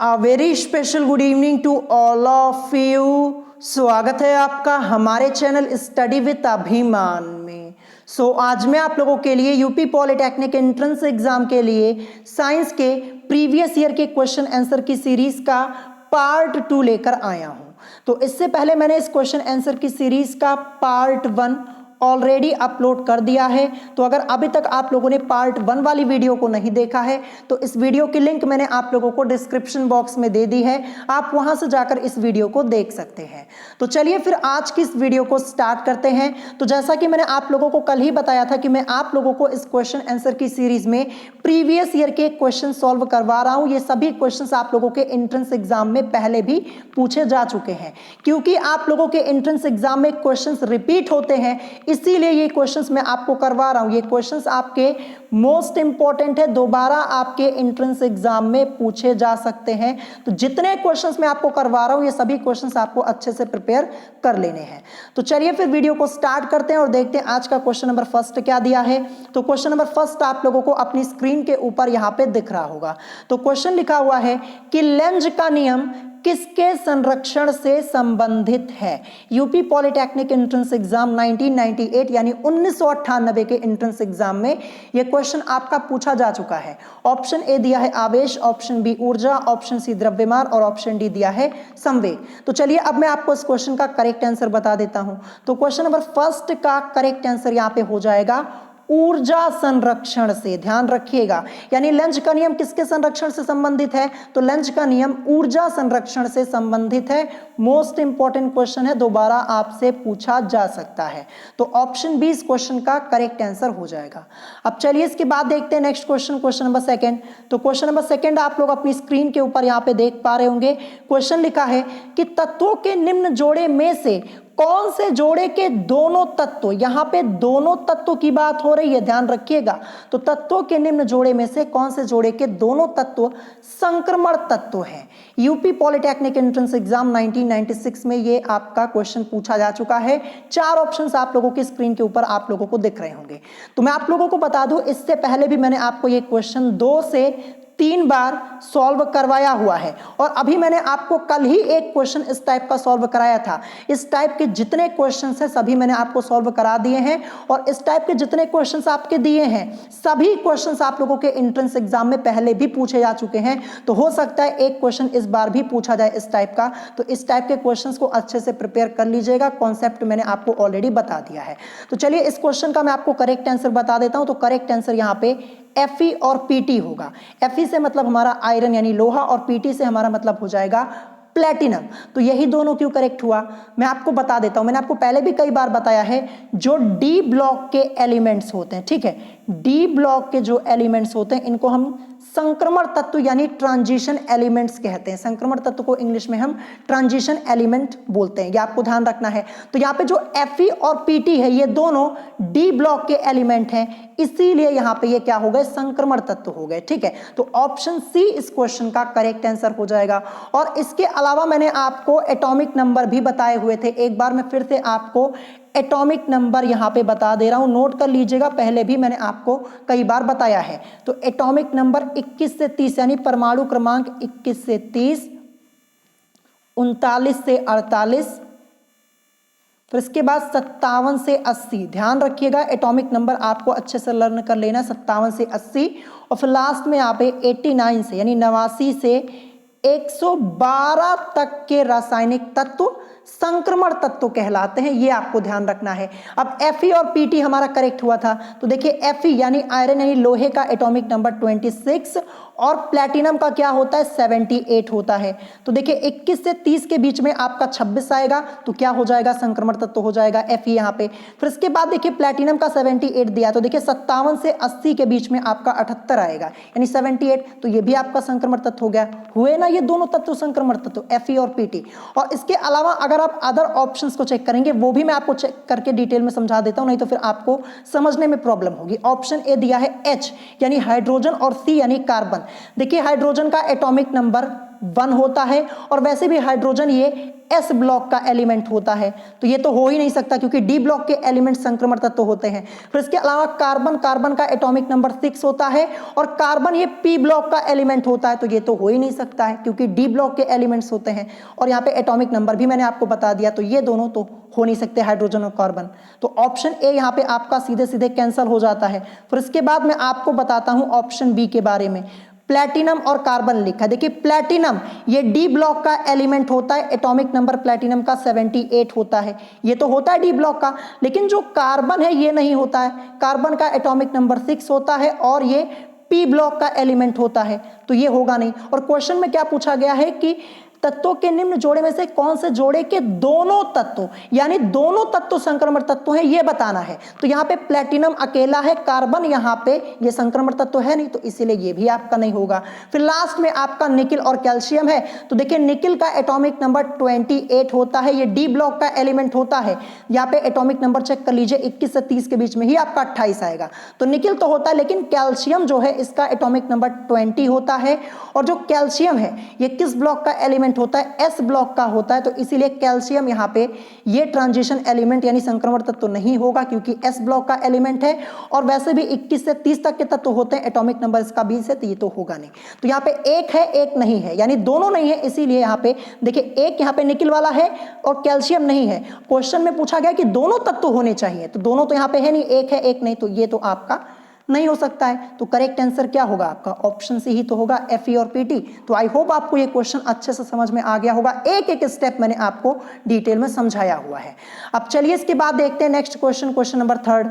A very special good evening to all of you. स्वागत है आपका हमारे चैनल स्टडी विद अभिमान में। आज मैं आप लोगों के लिए यूपी पॉलिटेक्निक एंट्रेंस एग्जाम के लिए साइंस के प्रीवियस ईयर के क्वेश्चन आंसर की सीरीज का पार्ट 2 लेकर आया हूं। तो इससे पहले मैंने इस क्वेश्चन आंसर की सीरीज का पार्ट 1 ऑलरेडी अपलोड कर दिया है। तो अगर अभी तक आप लोगों ने पार्ट 1 वाली वीडियो को नहीं देखा है तो इस वीडियो की लिंक मैंने आप लोगों को डिस्क्रिप्शन बॉक्स में दे दी है, आप वहां से जाकर इस वीडियो को देख सकते हैं। तो चलिए फिर आज की इस वीडियो को स्टार्ट करते हैं। तो जैसा कि मैंने आप लोगों को कल ही बताया था कि मैं आप लोगों को इस क्वेश्चन आंसर की सीरीज में प्रीवियस ईयर के क्वेश्चन सॉल्व करवा रहा हूं। ये सभी क्वेश्चन आप लोगों के एंट्रेंस एग्जाम में पहले भी पूछे जा चुके हैं। क्योंकि आप लोगों के एंट्रेंस एग्जाम में क्वेश्चन रिपीट होते हैं, इसीलिए ये क्वेश्चंस मैं आपको करवा रहा हूं। ये क्वेश्चंस आपके मोस्ट इंपॉर्टेंट है, दोबारा आपके एंट्रेंस एग्जाम में पूछे जा सकते हैं। तो जितने क्वेश्चंस मैं आपको करवा रहा हूं ये सभी क्वेश्चंस आपको अच्छे से प्रिपेयर कर लेने हैं। तो चलिए फिर वीडियो को स्टार्ट करते हैं और देखते हैं आज का क्वेश्चन नंबर फर्स्ट क्या दिया है। तो क्वेश्चन नंबर फर्स्ट आप लोगों को अपनी स्क्रीन के ऊपर यहां पे दिख रहा होगा। तो क्वेश्चन लिखा हुआ है कि लेंज का नियम किसके संरक्षण से संबंधित है। यूपी पॉलिटेक्निक एंट्रेंस एग्जाम 1998 यानी 1998 के एंट्रेंस एग्जाम में यह क्वेश्चन आपका पूछा जा चुका है। ऑप्शन ए दिया है आवेश, ऑप्शन बी ऊर्जा, ऑप्शन सी द्रव्यमान और ऑप्शन डी दिया है संवेग। तो चलिए अब मैं आपको इस क्वेश्चन का करेक्ट आंसर बता देता हूं। तो क्वेश्चन नंबर फर्स्ट का करेक्ट आंसर यहां पे हो जाएगा ऊर्जा संरक्षण से। ध्यान रखिएगा, यानी लेंज का नियम किसके संरक्षण से संबंधित है, तो लेंज का नियम ऊर्जा संरक्षण से संबंधित है। मोस्ट इंपॉर्टेंट क्वेश्चन है, दोबारा आपसे पूछा जा सकता है। तो ऑप्शन बी इस क्वेश्चन का करेक्ट आंसर हो जाएगा। अब चलिए इसके बाद देखते हैं next question, question number second. तो क्वेश्चन नंबर सेकंड आप लोग अपनी स्क्रीन के ऊपर यहाँ पे देख पा रहे होंगे। क्वेश्चन लिखा है कि तत्वों के निम्न जोड़े में से कौन से जोड़े के दोनों तत्व, यहां पे दोनों तत्व की बात हो रही है, ध्यान रखिएगा। तो तत्वों के निम्न जोड़े में से कौन से जोड़े के दोनों तत्व संक्रमण तत्व हैं। यूपी पॉलिटेक्निक एंट्रेंस एग्जाम 1996 में ये आपका क्वेश्चन पूछा जा चुका है। 4 ऑप्शंस आप लोगों की स्क्रीन के ऊपर आप लोगों को दिख रहे होंगे। तो मैं आप लोगों को बता दूं, इससे पहले भी मैंने आपको ये क्वेश्चन 2 से 3 बार सॉल्व करवाया हुआ है और अभी मैंने आपको कल ही एक क्वेश्चन इस टाइप का सॉल्व कराया था। इस टाइप के जितने क्वेश्चंस हैं सभी मैंने आपको सॉल्व करा दिए हैं और इस टाइप के जितने क्वेश्चंस आपके दिए हैं सभी क्वेश्चंस आप लोगों के एंट्रेंस एग्जाम में पहले भी पूछे जा चुके हैं। तो हो सकता है एक क्वेश्चन इस बार भी पूछा जाए इस टाइप का। तो इस टाइप के क्वेश्चंस को अच्छे से प्रिपेयर कर लीजिएगा। कॉन्सेप्ट मैंने आपको ऑलरेडी बता दिया है। तो चलिए इस क्वेश्चन का मैं आपको करेक्ट आंसर बता देता हूं। तो करेक्ट आंसर यहाँ पे Fe और Pt होगा। Fe से मतलब हमारा आयरन यानी लोहा और Pt से हमारा मतलब हो जाएगा प्लेटिनम। तो यही दोनों क्यों करेक्ट हुआ मैं आपको बता देता हूं। मैंने आपको पहले भी कई बार बताया है, जो डी ब्लॉक के एलिमेंट्स होते हैं, ठीक है, डी ब्लॉक के जो एलिमेंट्स होते हैं इनको हम संक्रमण तत्व यानी ट्रांजिशन एलिमेंट्स कहते हैं। संक्रमण तत्व को इंग्लिश में हम ट्रांजिशन एलिमेंट बोलते हैं, ये आपको ध्यान रखना है। तो यहाँ पे जो Fe और Pt है ये दोनों डी ब्लॉक के एलिमेंट हैं, इसीलिए यहाँ पे ये क्या हो गए, संक्रमण तत्व हो गए, ठीक है। तो ऑप्शन सी इस क्वेश्चन का करेक्ट आंसर हो जाएगा। और इसके अलावा मैंने आपको एटॉमिक नंबर भी बताए हुए थे। एक बार मैं फिर से आपको एटॉमिक नंबर यहां पे बता दे रहा हूं, नोट कर लीजिएगा, पहले भी मैंने आपको कई बार बताया है। तो एटॉमिक नंबर 21 से 30 यानी परमाणु क्रमांक 21 से 30, 39 से 48, फिर इसके बाद 57 से 80। ध्यान रखिएगा एटॉमिक नंबर आपको अच्छे से लर्न कर लेना, 57 से 80। और फिर लास्ट में यहाँ पे 89 से यानी 89 से 112 तक के रासायनिक तत्व संक्रमण तत्व कहलाते हैं, ये आपको ध्यान रखना है। अब Fe और Pt हमारा करेक्ट हुआ था। तो देखिए Fe यानी आयरन यानी लोहे का एटॉमिक नंबर 26 और प्लैटिनम का क्या होता है 78 होता है। तो देखिए 21 से 30 के बीच में आपका 26 आएगा तो क्या हो जाएगा, संक्रमण तत्व हो जाएगा Fe यहाँ पे। फिर इसके बाद देखिए प्लैटिनम का 78 दिया, तो देखिए 57 से 80 के बीच में आपका 78 आएगा यानी 78, तो ये भी आपका संक्रमण तत्व हो गया। हुए ना ये दोनों तत्व संक्रमण तत्व Fe और Pt। और इसके अलावा अगर आप अदर ऑप्शंस को चेक करेंगे वो भी मैं आपको चेक करके डिटेल में समझा देता हूं, नहीं तो फिर आपको समझने में प्रॉब्लम होगी। ऑप्शन ए दिया है H यानी हाइड्रोजन और C यानी कार्बन। देखिए हाइड्रोजन का एटॉमिक नंबर 1 होता है और वैसे भी हाइड्रोजन ये एस ब्लॉक का एलिमेंट होता है, तो ये तो हो ही नहीं सकता क्योंकि डी ब्लॉक के एलिमेंट संक्रमण तत्व होते हैं। फिर इसके अलावा कार्बन का एटॉमिक नंबर 6 होता है और कार्बन ये पी ब्लॉक का एलिमेंट होता है, तो ये तो हो ही नहीं सकता है क्योंकि डी ब्लॉक के एलिमेंट्स होते हैं और यहाँ पे एटॉमिक नंबर भी मैंने आपको बता दिया, तो ये दोनों तो हो नहीं सकते हाइड्रोजन और कार्बन। तो ऑप्शन ए यहाँ पे आपका सीधे सीधे कैंसिल हो जाता है। फिर इसके बाद मैं आपको बताता हूं ऑप्शन बी के बारे में। प्लैटिनम और कार्बन लिखा है। देखिए प्लैटिनम ये डी ब्लॉक का एलिमेंट होता है, एटॉमिक नंबर प्लैटिनम का 78 होता है, ये तो होता है डी ब्लॉक का, लेकिन जो कार्बन है ये नहीं होता है। कार्बन का एटॉमिक नंबर 6 होता है और ये पी ब्लॉक का एलिमेंट होता है, तो ये होगा नहीं। और क्वेश्चन में क्या पूछा गया है कि तत्वों के निम्न जोड़े में से कौन से जोड़े के दोनों तत्व, यानी दोनों तत्व संक्रमण तत्व हैं, ये बताना है। तो यहाँ पे प्लैटिनम अकेला है, कार्बन यहाँ पे ये संक्रमण तत्व है नहीं, तो इसीलिए ये भी आपका नहीं होगा। फिर लास्ट में आपका निकिल और कैल्शियम है। तो देखिए निकिल का एटॉमिक नंबर 28 होता है, ये डी ब्लॉक का एलिमेंट होता है। यहाँ पे एटॉमिक नंबर चेक कर लीजिए, 21 से 30 के बीच में ही आपका 28 आएगा। तो निकिल तो होता है, लेकिन कैल्शियम जो है इसका एटॉमिक नंबर 20 होता है। और जो कैल्शियम है ये किस ब्लॉक का एलिमेंट होता है, एस ब्लॉक का होता है, तो इसीलिए कैल्शियम यहाँ पे ये ट्रांजिशन एलिमेंट यानी संक्रमण तत्व तो नहीं होगा क्योंकि एस ब्लॉक का एलिमेंट है। और वैसे भी 21 से 30 तक के तत्व होते हैं, एटॉमिक नंबर इसका 20 है, तो ये तो होगा नहीं। तो यहाँ पे एक है एक नहीं है, यानी दोनों नहीं है, इसीलिए यहाँ पे देखिए एक यहाँ पे निकिल वाला है और कैल्शियम नहीं है। क्वेश्चन में पूछा गया कि दोनों तत्व होने चाहिए, तो दोनों तो यहाँ पे है नहीं, एक है एक नहीं, तो ये तो आपका नहीं हो सकता है। तो करेक्ट आंसर क्या होगा आपका, ऑप्शन सी ही तो होगा, एफ ई और पीटी। तो आई होप आपको ये क्वेश्चन अच्छे से समझ में आ गया होगा, एक एक स्टेप मैंने आपको डिटेल में समझाया हुआ है। अब चलिए इसके बाद देखते हैं next question, question number 3।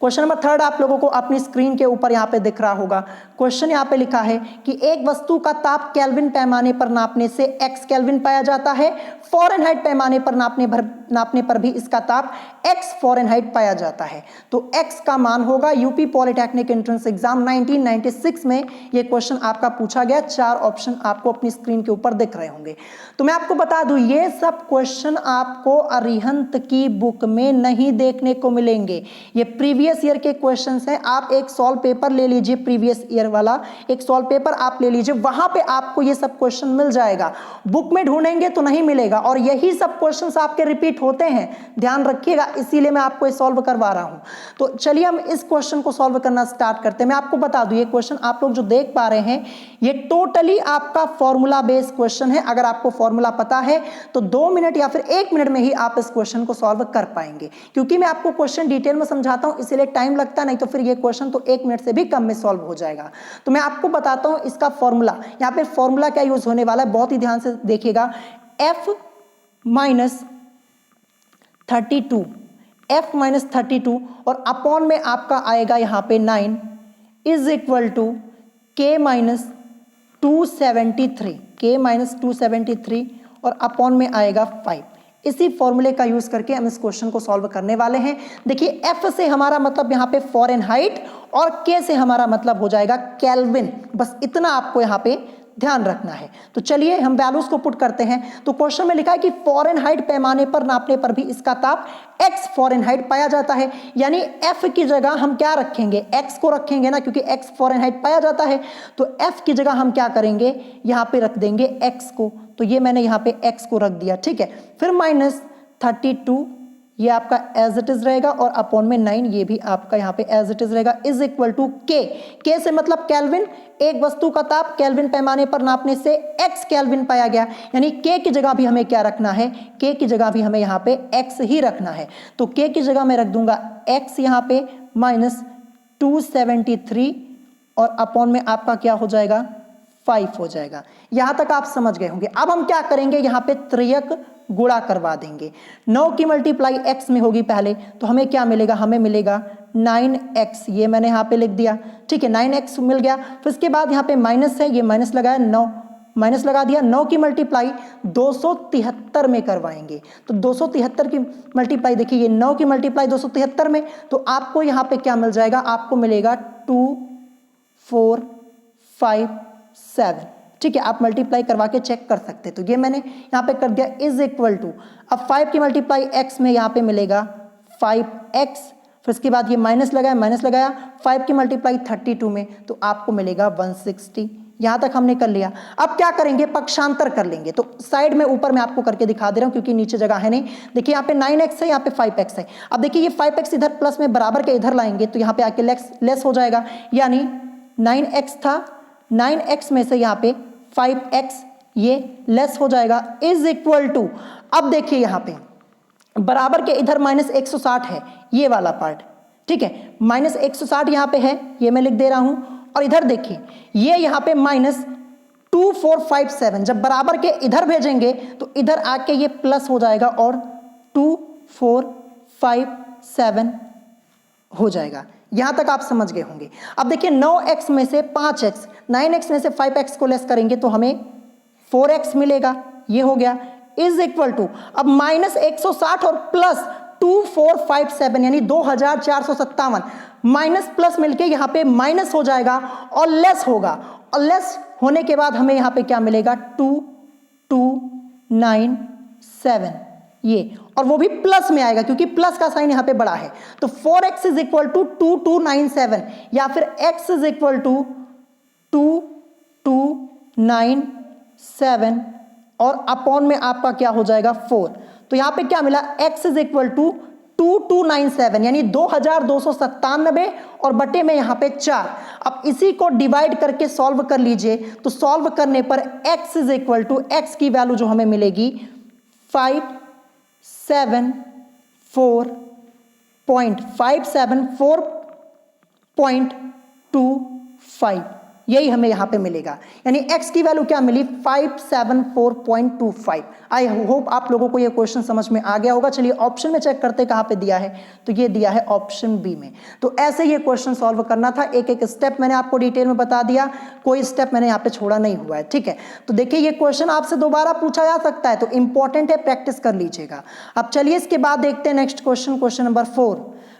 Question number 3 आप लोगों को अपनी स्क्रीन के ऊपर यहाँ पे दिख रहा होगा। क्वेश्चन यहाँ पे लिखा है कि एक वस्तु का ताप केल्विन पैमाने पर नापने से x केल्विन पाया जाता है, फ़ारेनहाइट पैमाने पर नापने पर भी इसका ताप x फ़ारेनहाइट पाया जाता है। तो x का मान होगा, यूपी पॉलिटेक्निक एंट्रेंस एग्जाम 1996 में ये क्वेश्चन आपका पूछा गया। 4 ऑप्शन आपको अपनी स्क्रीन के ऊपर दिख रहे होंगे। तो मैं आपको बता दूं ये सब क्वेश्चन आपको अरिहंत की बुक में नहीं देखने को मिलेंगे, ये प्रीवियस ईयर के क्वेश्चंस हैं। आप एक सॉल्व पेपर ले लीजिए, प्रीवियस ईयर वाला एक सॉल्व पेपर आप ले लीजिए, वहां पे आपको ये सब क्वेश्चन मिल जाएगा। बुक में ढूंढेंगे तो नहीं मिलेगा, और यही सब क्वेश्चंस आपके रिपीट होते हैं, ध्यान रखिएगा, इसीलिए मैं आपको ये सॉल्व करवा रहा हूं। तो चलिए हम इस क्वेश्चन को सॉल्व करना स्टार्ट करते हैं। मैं आपको बता दूं ये क्वेश्चन आप लोग जो देख पा रहे हैं ये टोटली आपका फॉर्मूला बेस्ड क्वेश्चन है। अगर आपको फॉर्मूला पता है तो 2 मिनट या फिर 1 मिनट में ही आप इस क्वेश्चन को सॉल्व कर पाएंगे, क्योंकि मैं आपको क्वेश्चन डिटेल में समझाता हूं इसलिए टाइम लगता है, नहीं तो फिर ये क्वेश्चन तो 1 मिनट से भी कम में सॉल्व हो जाएगा। तो मैं आपको बताता हूं इसका फॉर्मूला। यहाँ पे फॉर्मूला क्या यूज होने वाला है, बहुत ही ध्यान से देखिएगा। f माइनस 32 और अपॉन में आपका आएगा यहाँ पे 9 is equal to k minus 273 और अपॉन में आएगा 5। इसी फॉर्मूले का यूज करके हम इस क्वेश्चन को सॉल्व करने वाले हैं। देखिए f से हमारा मतलब यहाँ पे फ़ारेनहाइट और k से हमारा मतलब हो जाएगा केल्विन, बस इतना आपको यहाँ पे ध्यान रखना है। तो चलिए हम वैल्यूज को पुट करते हैं। तो क्वेश्चन में लिखा है कि फ़ारेनहाइट पैमाने पर नापने पर भी इसका ताप x फ़ारेनहाइट पाया जाता है, यानी f की जगह हम क्या रखेंगे, x को रखेंगे ना, क्योंकि x फ़ारेनहाइट पाया जाता है। तो f की जगह हम क्या करेंगे, यहाँ पे रख देंगे x को। तो ये मैंने यहाँ पे x को रख दिया, ठीक है। फिर माइनस 32 ये आपका एज इट इज रहेगा और अपॉन में 9 ये भी आपका यहाँ पे एज इट इज रहेगा, इज इक्वल टू k से मतलब केल्विन। एक वस्तु का ताप केल्विन पैमाने पर नापने से x केल्विन पाया गया, यानी k की जगह भी हमें क्या रखना है, k की जगह भी हमें यहाँ पे x ही रखना है। तो k की जगह मैं रख दूंगा x यहाँ पे माइनस 273 और अपॉन में आपका क्या हो जाएगा 5 हो जाएगा। यहां तक आप समझ गए होंगे। अब हम क्या करेंगे, यहाँ पे त्रियक गुणा करवा देंगे। 9 की मल्टीप्लाई x में होगी पहले, तो हमें क्या मिलेगा, हमें मिलेगा 9x, ये मैंने यहाँ पे लिख दिया, ठीक है, 9x मिल गया। फिर इसके बाद यहाँ पे माइनस है, ये माइनस लगाया, 9 माइनस लगा दिया। 9 की मल्टीप्लाई 273 में करवाएंगे, तो 273 की मल्टीप्लाई देखिए, ये 9 की मल्टीप्लाई 273 में, तो आपको यहाँ पे क्या मिल जाएगा, आपको मिलेगा 2 4 5 7, ठीक है। आप मल्टीप्लाई करवा के चेक कर सकते हैं। तो ये मैंने यहाँ पे कर दिया, इज इक्वल टू, अब 5 की मल्टीप्लाई x में यहाँ पे मिलेगा 5x, फिर इसके बाद ये माइनस लगाया, 5 की मल्टीप्लाई 32 में, तो आपको मिलेगा 160, यहां तक हमने कर लिया। अब क्या करेंगे, पक्षांतर कर लेंगे। तो साइड में ऊपर मैं आपको करके दिखा दे रहा हूं क्योंकि नीचे जगह है नहीं। देखिए यहाँ पे 9x है, यहाँ पे 5x है। अब देखिए ये 5x इधर प्लस में बराबर के इधर लाएंगे तो यहाँ पे आके लेस हो जाएगा, यानी 9x था, 9x में से यहाँ पे 5x ये लेस हो जाएगा, इज इक्वल टू, अब देखिए यहाँ पे बराबर के इधर -160 है, ये वाला पार्ट, ठीक है, -160 यहाँ पे है, ये मैं लिख दे रहा हूं। और इधर देखिए ये यहाँ पे -2457, जब बराबर के इधर भेजेंगे तो इधर आके ये प्लस हो जाएगा और 2457 हो जाएगा। यहां तक आप समझ गए होंगे। अब देखिए 9x में से 5x, 9x में से 5x को लेस करेंगे तो हमें 4x मिलेगा, ये हो गया, इज इक्वल टू, अब -160 और प्लस 2457 यानी 2457, माइनस प्लस मिलके यहाँ पे माइनस हो जाएगा और लेस होगा, और लेस होने के बाद हमें यहाँ पे क्या मिलेगा, 2297, ये, और वो भी प्लस में आएगा क्योंकि प्लस का साइन यहाँ पे बड़ा है। तो 4x इज इक्वल टू 2297 या फिर x इज इक्वल टू 2297 और अपॉन में आपका क्या हो जाएगा 4। तो यहाँ पे क्या मिला, x इज इक्वल टू 2297 यानी 2297 और बटे में यहाँ पे 4। अब इसी को डिवाइड करके सॉल्व कर लीजिए, तो सॉल्व करने पर x is equal to, x की वैल्यू जो हमें मिलेगी 574.25, यही हमें यहां पे मिलेगा, यानी x की वैल्यू क्या मिली, 574.25। आई होप आप लोगों को ये क्वेश्चन समझ में आ गया होगा। चलिए ऑप्शन में चेक करते कहां पे दिया है, तो ये दिया है ऑप्शन बी में। तो ऐसे ये क्वेश्चन सॉल्व करना था, एक एक स्टेप मैंने आपको डिटेल में बता दिया, कोई स्टेप मैंने यहाँ पे छोड़ा नहीं हुआ है, ठीक है। तो देखिए ये क्वेश्चन आपसे दोबारा पूछा जा सकता है, तो इंपॉर्टेंट है, प्रैक्टिस कर लीजिएगा। अब चलिए इसके बाद देखते हैं next question, question number 4।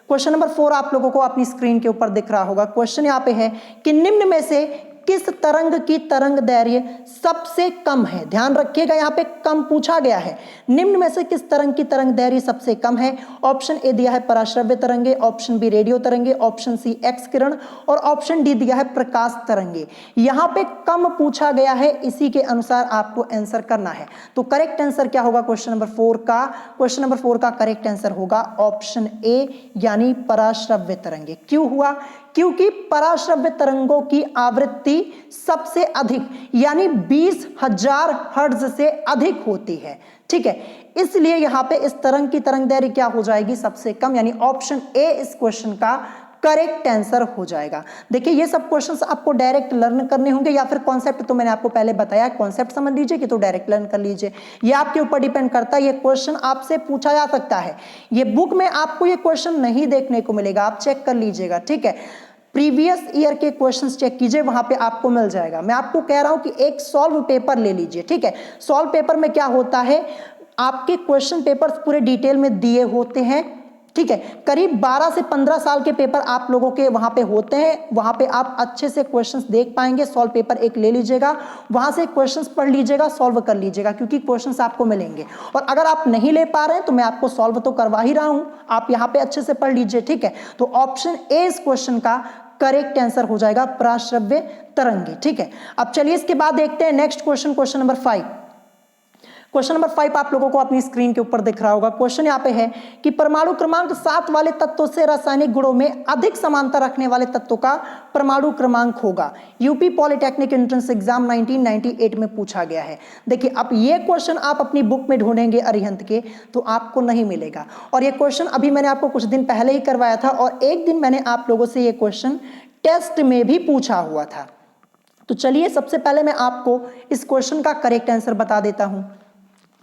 Question number 4 आप लोगों को अपनी स्क्रीन के ऊपर दिख रहा होगा। क्वेश्चन यहाँ पे है कि निम्न में से किस तरंग की तरंग दैर्घ्य सबसे कम है। ध्यान रखिएगा यहाँ पे कम पूछा गया है। निम्न में से किस तरंग की तरंग दैर्घ्य सबसे कम है। ऑप्शन ए दिया है पराश्रव्य तरंगे, ऑप्शन बी रेडियो तरंगे, ऑप्शन सी एक्स किरण और ऑप्शन डी दिया है प्रकाश तरंगे। यहाँ पे कम पूछा गया है, इसी के अनुसार आपको आंसर करना है। तो करेक्ट आंसर क्या होगा क्वेश्चन नंबर 4 का, क्वेश्चन नंबर 4 का करेक्ट आंसर होगा ऑप्शन ए यानी पराश्रव्य तरंगे। क्यों हुआ, क्योंकि पराश्रव्य तरंगों की आवृत्ति सबसे अधिक यानी 20,000 हर्ट्ज से अधिक होती है, ठीक है। इसलिए यहां पे इस तरंग की तरंग दैर्घ्य क्या हो जाएगी, सबसे कम, यानी ऑप्शन ए इस क्वेश्चन का करेक्ट आंसर हो जाएगा। देखिए ये सब क्वेश्चंस आपको डायरेक्ट लर्न करने होंगे या फिर कॉन्सेप्ट तो मैंने आपको पहले बताया, कॉन्सेप्ट समझ लीजिए कि तो डायरेक्ट लर्न कर लीजिए, ये आपके ऊपर डिपेंड करता है। ये क्वेश्चन आपसे पूछा जा सकता है, ये बुक में आपको ये क्वेश्चन नहीं देखने को मिलेगा, आप चेक कर लीजिएगा, ठीक है। प्रीवियस ईयर के क्वेश्चंस चेक कीजिए, वहां पे आपको मिल जाएगा। मैं आपको कह रहा हूं कि एक सॉल्व पेपर ले लीजिए, ठीक है। सॉल्व पेपर में क्या होता है, आपके क्वेश्चन पेपर्स पूरे डिटेल में दिए होते हैं, ठीक है। करीब 12 से 15 साल के पेपर आप लोगों के वहां पे होते हैं, वहां पे आप अच्छे से क्वेश्चंस देख पाएंगे। सॉल्व पेपर एक ले लीजिएगा, वहां से क्वेश्चंस पढ़ लीजिएगा, सॉल्व कर लीजिएगा, क्योंकि क्वेश्चंस आपको मिलेंगे। और अगर आप नहीं ले पा रहे हैं तो मैं आपको सॉल्व तो करवा ही रहा हूं, आप यहाँ पे अच्छे से पढ़ लीजिए, ठीक है। तो ऑप्शन ए इस क्वेश्चन का करेक्ट आंसर हो जाएगा, पराश्रव्य तरंगे, ठीक है। अब चलिए इसके बाद देखते हैं next question, question number 5। Question number 5 आप लोगों को अपनी स्क्रीन के ऊपर दिख रहा होगा। क्वेश्चन यहाँ पे है कि परमाणु क्रमांक 7 वाले तत्वों से रासायनिक गुणों में अधिक समानता रखने वाले तत्वों का परमाणु क्रमांक होगा। यूपी पॉलिटेक्निक एंट्रेंस एग्जाम 1998 में पूछा गया है। देखिए अब ये क्वेश्चन आप अपनी बुक में ढूंढेंगे अरिहंत के तो आपको नहीं मिलेगा, और ये क्वेश्चन अभी मैंने आपको कुछ दिन पहले ही करवाया था, और एक दिन मैंने आप लोगों से ये क्वेश्चन टेस्ट में भी पूछा हुआ था। तो चलिए सबसे पहले मैं आपको इस क्वेश्चन का करेक्ट आंसर बता देता हूं।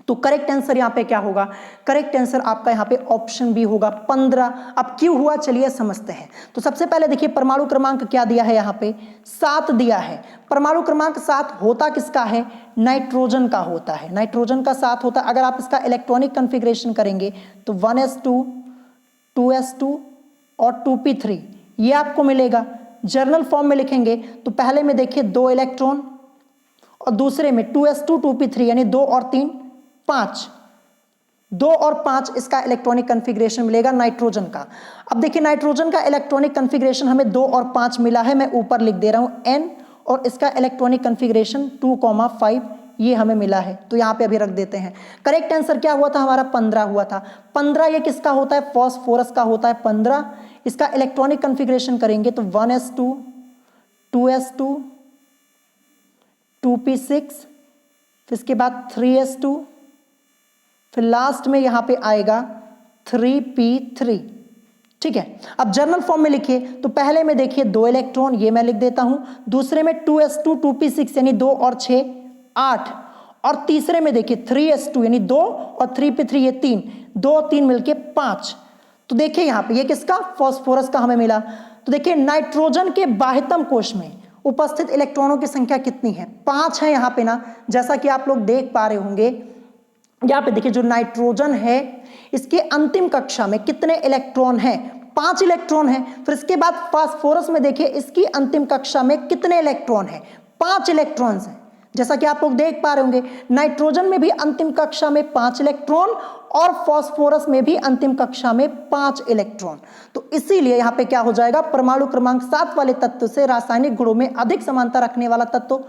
तो करेक्ट आंसर यहाँ पे क्या होगा, करेक्ट आंसर आपका यहाँ पे ऑप्शन बी होगा 15। अब क्यों हुआ चलिए समझते हैं। तो सबसे पहले देखिए परमाणु क्रमांक क्या दिया है, यहाँ पे 7 दिया है। परमाणु क्रमांक 7 होता किसका है, नाइट्रोजन का होता है, नाइट्रोजन का 7 होता है। अगर आप इसका इलेक्ट्रॉनिक कन्फिग्रेशन करेंगे तो 1s2 2s2 और 2p3 ये आपको मिलेगा। जर्नल फॉर्म में लिखेंगे तो पहले में देखिए 2 इलेक्ट्रॉन और दूसरे में 2s2 2p3 यानी 2 और 3 5, 2 और 5 इसका इलेक्ट्रॉनिक कन्फिग्रेशन मिलेगा नाइट्रोजन का। अब देखिए नाइट्रोजन का इलेक्ट्रॉनिक कन्फिग्रेशन हमें 2 और 5 मिला है, मैं ऊपर लिख दे रहा हूं N और इसका इलेक्ट्रॉनिक कन्फिग्रेशन 2,5 ये हमें मिला है। तो यहाँ पे अभी रख देते हैं। करेक्ट आंसर क्या हुआ था हमारा 15 हुआ था। 15 ये किसका होता है, फॉस्फोरस का होता है 15। इसका इलेक्ट्रॉनिक कन्फिग्रेशन करेंगे तो 1s2 2s2 2p6 फिर इसके बाद 3s2 फिर लास्ट में यहाँ पे आएगा 3p3। ठीक है, अब जर्नल फॉर्म में लिखिए तो पहले में देखिए 2 इलेक्ट्रॉन, ये मैं लिख देता हूं। दूसरे में 2s2 2p6 यानी 2 और 6 8, और तीसरे में देखिए 3s2 यानी 2 और 3p3 ये 3, 2 और 3 मिलके 5। तो देखिए यहाँ पे ये किसका, फॉस्फोरस का हमें मिला। तो देखिए नाइट्रोजन के बाह्यतम कोश में उपस्थित इलेक्ट्रॉनों की संख्या कितनी है, 5 है यहाँ पे ना, जैसा कि आप लोग देख पा रहे होंगे। यहाँ पे देखिए जो नाइट्रोजन है इसके अंतिम कक्षा में कितने इलेक्ट्रॉन हैं, 5 इलेक्ट्रॉन हैं। फिर इसके बाद फास्फोरस में देखिए इसकी अंतिम कक्षा में कितने इलेक्ट्रॉन हैं, 5 इलेक्ट्रॉन्स हैं। जैसा कि आप लोग देख पा रहे होंगे नाइट्रोजन में भी अंतिम कक्षा में 5 इलेक्ट्रॉन और फास्फोरस में भी अंतिम कक्षा में 5 इलेक्ट्रॉन। तो इसीलिए यहाँ पे क्या हो जाएगा, परमाणु क्रमांक 7 वाले तत्व से रासायनिक गुणों में अधिक समानता रखने वाला तत्व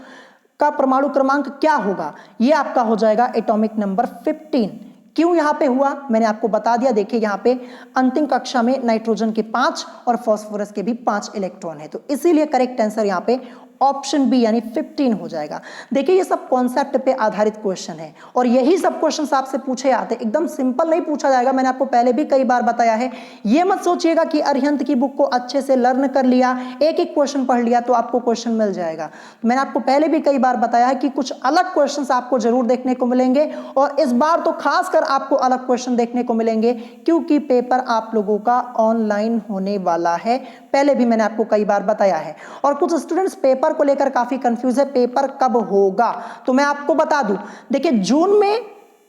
का परमाणु क्रमांक क्या होगा, ये आपका हो जाएगा एटॉमिक नंबर 15। क्यों यहाँ पे हुआ मैंने आपको बता दिया। देखिए यहाँ पे अंतिम कक्षा में नाइट्रोजन के 5 और फास्फोरस के भी 5 इलेक्ट्रॉन है, तो इसीलिए करेक्ट आंसर यहाँ पे ऑप्शन बी यानी 15 हो जाएगा। देखिए ये सब कॉन्सेप्ट पे आधारित क्वेश्चन है और यही सब क्वेश्चंस आपसे पूछे आते हैं, एकदम सिंपल नहीं पूछा जाएगा। मैंने आपको पहले भी कई बार बताया है, ये मत सोचिएगा कि अरिहंत की बुक को अच्छे से लर्न कर लिया, एक एक क्वेश्चन पढ़ लिया तो आपको क्वेश्चन मिल जाएगा। मैंने आपको पहले भी कई बार बताया है कि कुछ अलग क्वेश्चन आपको जरूर देखने को मिलेंगे और इस बार तो खासकर आपको अलग क्वेश्चन देखने को मिलेंगे क्योंकि पेपर आप लोगों का ऑनलाइन होने वाला है, पहले भी मैंने आपको कई बार बताया है। और कुछ स्टूडेंट्स पेपर को लेकर काफी कंफ्यूज है, पेपर कब होगा, तो मैं आपको बता दूं, देखिए जून में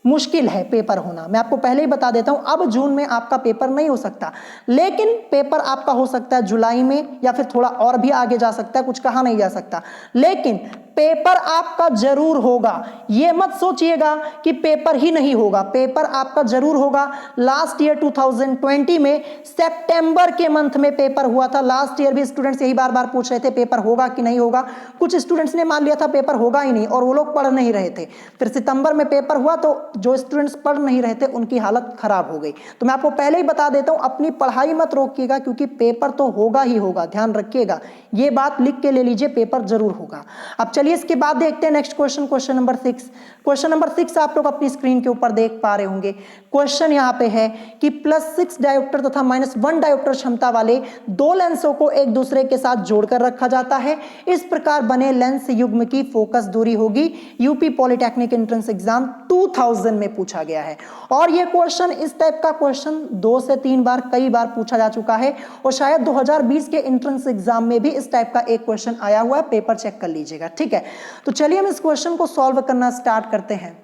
मुश्किल है पेपर होना, मैं आपको पहले ही बता देता हूं। अब जून में आपका पेपर नहीं हो सकता, लेकिन पेपर आपका हो सकता है जुलाई में या फिर थोड़ा और भी आगे जा सकता है, कुछ कहा नहीं जा सकता, लेकिन पेपर आपका जरूर होगा। ये मत सोचिएगा कि पेपर ही नहीं होगा, पेपर आपका जरूर होगा। लास्ट ईयर 2020 में सितंबर के मंथ में पेपर हुआ था। लास्ट ईयर भी स्टूडेंट्स यही बार बार पूछ रहे थे पेपर होगा कि नहीं होगा। कुछ स्टूडेंट्स ने मान लिया था पेपर होगा ही नहीं और वो लोग पढ़ नहीं रहे थे। फिर सितंबर में पेपर हुआ तो जो स्टूडेंट्स पढ़ नहीं रहे थे उनकी हालत खराब हो गई। तो मैं आपको पहले ही बता देता हूं, अपनी पढ़ाई मत रोकिएगा क्योंकि पेपर तो होगा ही होगा, ध्यान रखिएगा, ये बात लिख के ले लीजिए, पेपर जरूर होगा। अब चलिए इसके बाद देखते हैं next question, question number 6। Question number 6 आप लोग अपनी स्क्रीन के ऊपर देख पा रहे होंगे। क्वेश्चन यहाँ पे है कि +6 डायोप्टर तथा -1 डायोप्टर क्षमता वाले 2 लेंसों को एक दूसरे के साथ जोड़कर रखा जाता है। इस प्रकार बने लेंस युग्म की फोकस दूरी होगी। यूपी पॉलिटेक्निक एंट्रेंस एग्जाम 2000 में पूछा गया है और यह क्वेश्चन, इस टाइप का क्वेश्चन 2 से 3 बार कई बार पूछा जा चुका है और शायद 2020 के एंट्रेंस एग्जाम में भी इस टाइप का एक क्वेश्चन आया हुआ है, पेपर चेक कर लीजिएगा, ठीक है। तो चलिए हम इस क्वेश्चन को सॉल्व करना स्टार्ट करते हैं।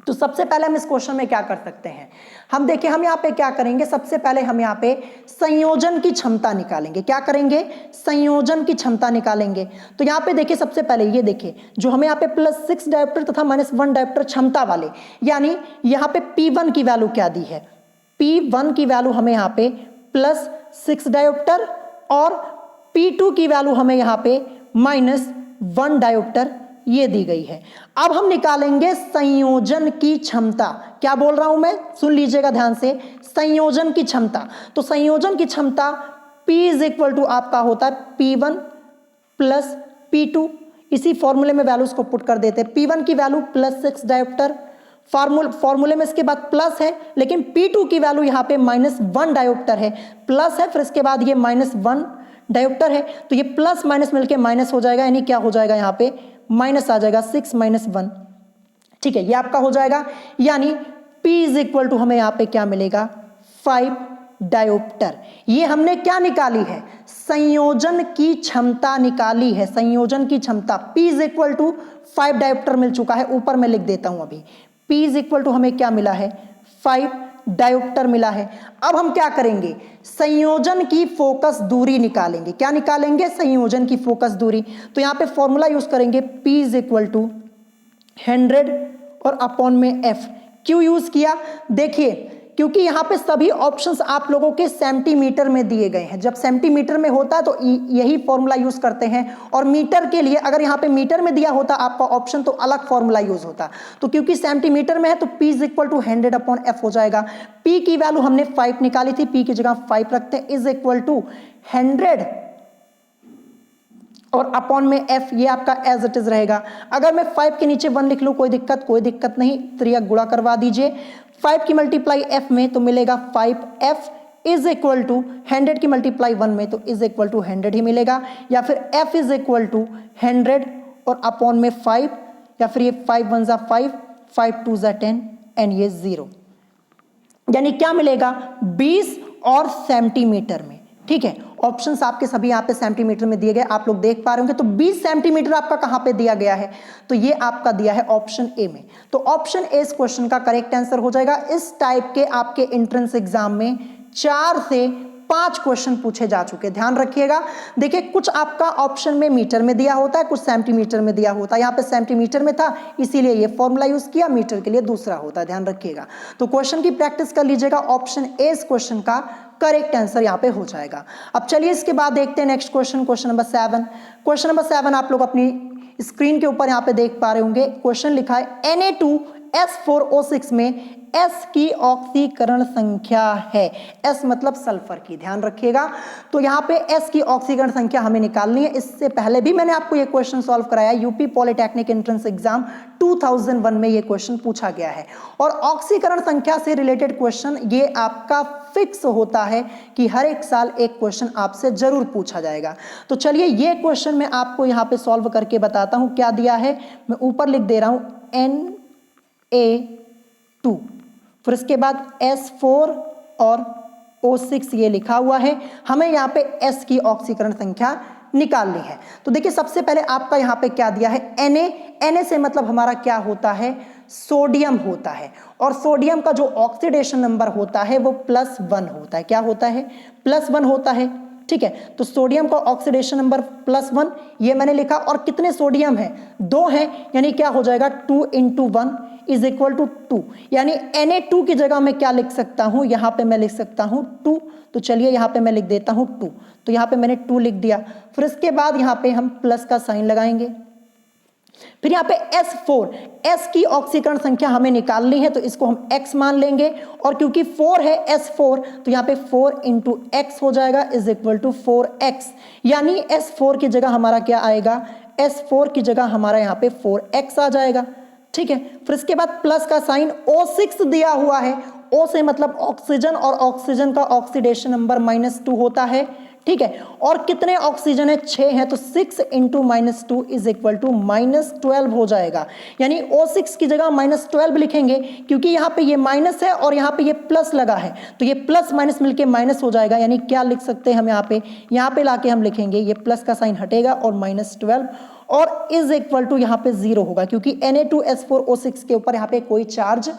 तो सबसे पहले हम इस क्वेश्चन में क्या कर सकते हैं, हम देखिए हम यहाँ पे क्या करेंगे, सबसे पहले हम यहाँ पे संयोजन की क्षमता निकालेंगे। क्या करेंगे, संयोजन की क्षमता निकालेंगे। तो यहाँ पे देखिए सबसे पहले ये देखिए जो हमें यहाँ पे +6 डायोप्टर तथा -1 डायोप्टर क्षमता वाले, यानी यहाँ पे P1 की वैल्यू क्या दी है, P1 की वैल्यू हमें यहाँ पे +6 डायोप्टर और P2 की वैल्यू हमें यहाँ पे -1 डायोप्टर ये दी गई है। अब हम निकालेंगे संयोजन की क्षमता। क्या बोल रहा हूं मैं, सुन लीजिएगा ध्यान से, संयोजन की क्षमता। तो संयोजन की क्षमता P = आपका होता है P1 + P2। इसी फॉर्मूले में वैल्यूज को पुट कर देते हैं। P1 की वैल्यू +6 डायोप्टर, फॉर्मूले में इसके बाद प्लस है, लेकिन P2 की वैल्यू यहाँ पे -1 डायोप्टर है, प्लस है, फिर इसके बाद ये -1 डायोप्टर है, तो ये प्लस माइनस मिलके माइनस हो जाएगा, यानी क्या हो जाएगा, यहाँ पे माइनस आ जाएगा 6 - 1, ठीक है, ये आपका हो जाएगा। यानी P = हमें यहाँ पे क्या मिलेगा, 5 डायोप्टर। ये हमने क्या निकाली है, संयोजन की क्षमता निकाली है, संयोजन की क्षमता। P = 5 डायोप्टर मिल चुका है, ऊपर मैं लिख देता हूं अभी। P = हमें क्या मिला है, 5 डायोप्टर मिला है। अब हम क्या करेंगे, संयोजन की फोकस दूरी निकालेंगे। क्या निकालेंगे, संयोजन की फोकस दूरी। तो यहां पे फॉर्मूला यूज करेंगे P = 100 और अपॉन में F। क्यों यूज किया, देखिए क्योंकि यहाँ पे सभी ऑप्शंस आप लोगों के सेंटीमीटर में दिए गए हैं। जब सेंटीमीटर में होता है तो यही फॉर्मूला यूज करते हैं, और मीटर के लिए अगर यहाँ पे मीटर में दिया होता आपका ऑप्शन तो अलग फॉर्मूला यूज होता। तो क्योंकि सेंटीमीटर में है तो P is equal to 100/F हो जाएगा। P की वैल्यू हमने 5 निकाली थी, P की जगह 5 रखते हैं, इज इक्वल टू 100 और अपॉन में F, ये आपका एज इट इज रहेगा। अगर मैं 5 के नीचे 1 लिख लूँ कोई दिक्कत नहीं, त्रिया गुणा करवा दीजिए। 5 की मल्टीप्लाई F में तो मिलेगा 5F इज इक्वल टू 100 की मल्टीप्लाई 1 में तो इज इक्वल टू 100 ही मिलेगा, या फिर F इज इक्वल टू 100 और अपॉन में 5, या फिर ये 5 1 = 5, 5 2 = 10 एंड ये 0, यानी क्या मिलेगा 20 और सेंटीमीटर में। ठीक है, ऑप्शंस आपके सभी यहाँ पे सेंटीमीटर में दिए गए, आप लोग देख पा रहे होंगे। तो 20 सेंटीमीटर आपका कहाँ पे दिया गया है, तो ये आपका दिया है ऑप्शन ए में। तो ऑप्शन ए इस क्वेश्चन का करेक्ट आंसर हो जाएगा। इस टाइप के आपके एंट्रेंस एग्जाम में 4 से 5 क्वेश्चन पूछे जा चुके, ध्यान रखिएगा। देखिए कुछ आपका ऑप्शन में मीटर में दिया होता है, कुछ सेंटीमीटर में दिया होता है। यहाँ पे सेंटीमीटर में था इसीलिए ये फॉर्मूला यूज किया, मीटर के लिए दूसरा होता है, ध्यान रखिएगा। तो क्वेश्चन की प्रैक्टिस कर लीजिएगा, ऑप्शन ए इस क्वेश्चन का करेक्ट आंसर यहाँ पे हो जाएगा। अब चलिए इसके बाद देखते हैं next question, question number 7। Question number 7 आप लोग अपनी स्क्रीन के ऊपर यहाँ पे देख पा रहे होंगे। क्वेश्चन लिखा है Na2S4O6 में S की ऑक्सीकरण संख्या है। S मतलब सल्फर की, ध्यान रखिएगा। तो यहाँ पे S की ऑक्सीकरण संख्या हमें निकालनी है। इससे पहले भी मैंने आपको ये क्वेश्चन सॉल्व कराया, यूपी पॉलिटेक्निक एंट्रेंस एग्जाम 2001 में ये क्वेश्चन पूछा गया है। और ऑक्सीकरण संख्या से रिलेटेड क्वेश्चन ये आपका फिक्स होता है कि हर एक साल एक क्वेश्चन आपसे जरूर पूछा जाएगा। तो चलिए ये क्वेश्चन मैं आपको यहाँ पे सॉल्व करके बताता हूँ। क्या दिया है मैं ऊपर लिख दे रहा हूँ, Na2, फिर इसके बाद S4 और O6 ये लिखा हुआ है। हमें यहाँ पे S की ऑक्सीकरण संख्या निकालनी है। तो देखिए सबसे पहले आपका यहाँ पे क्या दिया है, Na से मतलब हमारा क्या होता है, सोडियम होता है। और सोडियम का जो ऑक्सीडेशन नंबर होता है वो +1 होता है। क्या होता है, +1 होता है। ठीक है, तो सोडियम का ऑक्सीडेशन नंबर +1 ये मैंने लिखा। और कितने सोडियम है, 2 हैं, यानी क्या हो जाएगा 2 × 1 इज इक्वल टू 2, यानी Na2 की जगह मैं क्या लिख सकता हूं, यहां पे मैं लिख सकता हूं 2। तो चलिए यहां पे मैं लिख देता हूं 2, तो यहां पे मैंने 2 लिख दिया। फिर इसके बाद यहां पे हम प्लस का साइन लगाएंगे। फिर यहाँ पे S4, S की ऑक्सीकरण संख्या हमें निकालनी है तो इसको हम X मान लेंगे। और क्योंकि 4 है S4 तो यहाँ पे 4 × X हो जाएगा इज इक्वल टू 4X, यानी S4 की जगह हमारा क्या आएगा, S4 की जगह हमारा यहाँ पे 4X आ जाएगा। ठीक है, फिर इसके बाद प्लस का साइन, O6 दिया हुआ है, O से मतलब ऑक्सीजन, और ऑक्सीजन का ऑक्सीडेशन नंबर -2 होता है। ठीक है, और कितने ऑक्सीजन है, 6 है, तो 6 × -2 इज इक्वल टू -12 हो जाएगा। यानी O6 की जगह -12 लिखेंगे, क्योंकि यहाँ पे ये माइनस है और यहाँ पे ये प्लस लगा है, तो ये प्लस माइनस मिलके माइनस हो जाएगा। यानी क्या लिख सकते हैं हम यहाँ पे लाके हम लिखेंगे, ये प्लस का साइन हटेगा और -12 और इज इक्वल टू यहाँ पे 0 होगा, क्योंकि Na2S4O6 के ऊपर यहाँ पे कोई चार्ज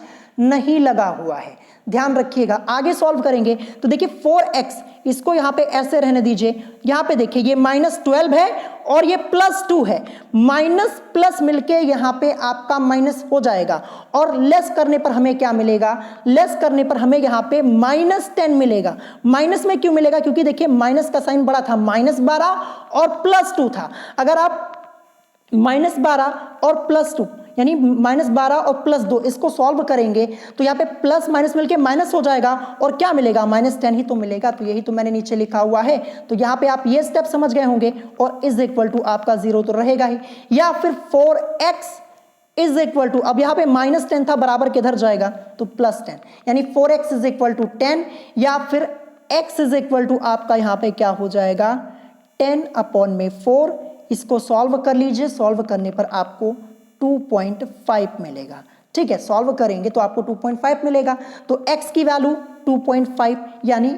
नहीं लगा हुआ है। ध्यान रखिएगा, आगे सॉल्व करेंगे तो देखिए 4x, इसको यहाँ पे ऐसे रहने दीजिए। यहाँ पे देखिए ये -12 है और ये +2 है, माइनस प्लस मिलके यहाँ पे आपका माइनस हो जाएगा। और लेस करने पर हमें क्या मिलेगा, लेस करने पर हमें यहाँ पे -10 मिलेगा। माइनस में क्यों मिलेगा, क्योंकि देखिए माइनस का साइन बड़ा था, -12 और +2 था। अगर आप -12 और +2 यानी -12 और +2 इसको सॉल्व करेंगे तो यहाँ पे प्लस माइनस मिलके माइनस हो जाएगा और क्या मिलेगा, -10 ही तो मिलेगा। तो यही तो मैंने नीचे लिखा हुआ है। तो यहाँ पे आप ये स्टेप समझ गए होंगे और इज इक्वल टू आपका 0 तो रहेगा ही, या फिर 4x इज इक्वल टू, अब यहाँ पे -10 था, बराबर किधर जाएगा तो +10, यानी 4x इज इक्वल टू 10, या फिर x इज इक्वल टू आपका यहाँ पे क्या हो जाएगा 10/4। इसको सॉल्व कर लीजिए, सॉल्व करने पर आपको 2.5 मिलेगा। ठीक है, सॉल्व करेंगे तो आपको 2.5 मिलेगा। तो x की वैल्यू 2.5, यानी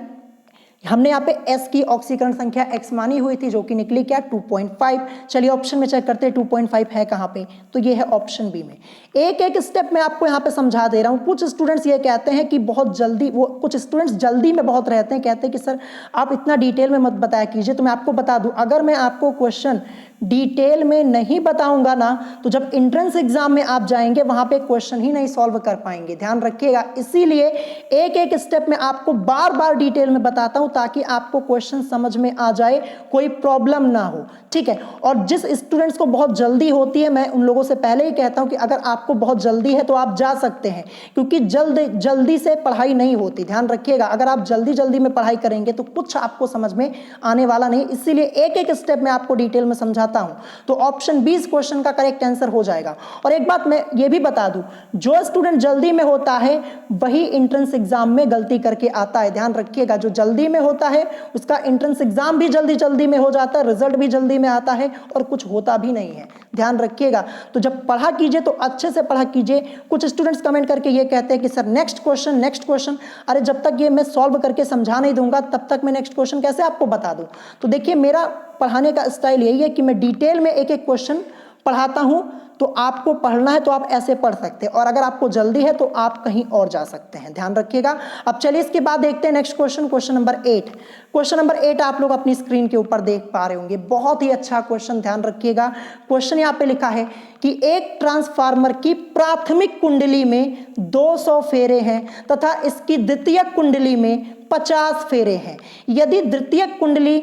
हमने यहाँ पे s की ऑक्सीकरण संख्या x मानी हुई थी, जो कि निकली क्या 2.5। चलिए ऑप्शन में चेक करते हैं 2.5 है कहाँ पे, तो ये है ऑप्शन बी में। एक एक स्टेप मैं आपको यहाँ पे समझा दे रहा हूँ। कुछ स्टूडेंट्स ये कहते हैं कि बहुत जल्दी, वो कुछ स्टूडेंट्स जल्दी में बहुत रहते हैं, कहते हैं कि सर आप इतना डिटेल में मत बताया कीजिए। तो मैं आपको बता दूँ, अगर मैं आपको क्वेश्चन डिटेल में नहीं बताऊंगा ना, तो जब एंट्रेंस एग्जाम में आप जाएंगे वहां पे क्वेश्चन ही नहीं सॉल्व कर पाएंगे, ध्यान रखिएगा। इसीलिए एक एक स्टेप में आपको बार बार डिटेल में बताता हूं ताकि आपको क्वेश्चन समझ में आ जाए, कोई प्रॉब्लम ना हो, ठीक है। और जिस स्टूडेंट्स को बहुत जल्दी होती है, मैं उन लोगों से पहले ही कहता हूं कि अगर आपको बहुत जल्दी है तो आप जा सकते हैं, क्योंकि जल्दी से पढ़ाई नहीं होती, ध्यान रखिएगा। अगर आप जल्दी में पढ़ाई करेंगे तो कुछ आपको समझ में आने वाला नहीं, इसीलिए एक एक स्टेप में आपको डिटेल में समझाता हूं। तो ऑप्शन 20 क्वेश्चन का करेक्ट आंसर हो जाएगा। और एक बात मैं ये भी बता दूं, जो स्टूडेंट जल्दी में होता है वही एंट्रेंस एग्जाम में गलती करके आता है, ध्यान रखिएगा। जो जल्दी में होता है उसका एंट्रेंस एग्जाम भी जल्दी में हो जाता है, रिजल्ट भी जल्दी में आता है और कुछ होता भी नहीं है, ध्यान रखिएगा। तो जब पढ़ा कीजिए तो अच्छे से पढ़ा कीजिए। कुछ स्टूडेंट्स कमेंट करके ये कहते हैं कि सर नेक्स्ट क्वेश्चन, अरे जब तक ये मैं सॉल्व करके समझा नहीं दूंगा तब तक मैं नेक्स्ट क्वेश्चन कैसे आपको बता दूं। तो देखिए, मेरा पढ़ाने का स्टाइल यही है कि मैं डिटेल में एक एक क्वेश्चन पढ़ाता हूं। तो आपको पढ़ना है तो आप ऐसे पढ़ सकते हैं, और अगर आपको जल्दी है तो आप कहीं और जा सकते हैं, ध्यान रखिएगा। अब चलिए इसके बाद देखते हैं next question number 8। Question number 8 आप लोग अपनी स्क्रीन के ऊपर देख पा रहे होंगे, बहुत ही अच्छा क्वेश्चन, ध्यान रखिएगा। क्वेश्चन यहाँ पे लिखा है कि एक ट्रांसफार्मर की प्राथमिक कुंडली में 200 फेरे हैं तथा इसकी द्वितीयक कुंडली में 50 फेरे हैं। यदि द्वितीयक कुंडली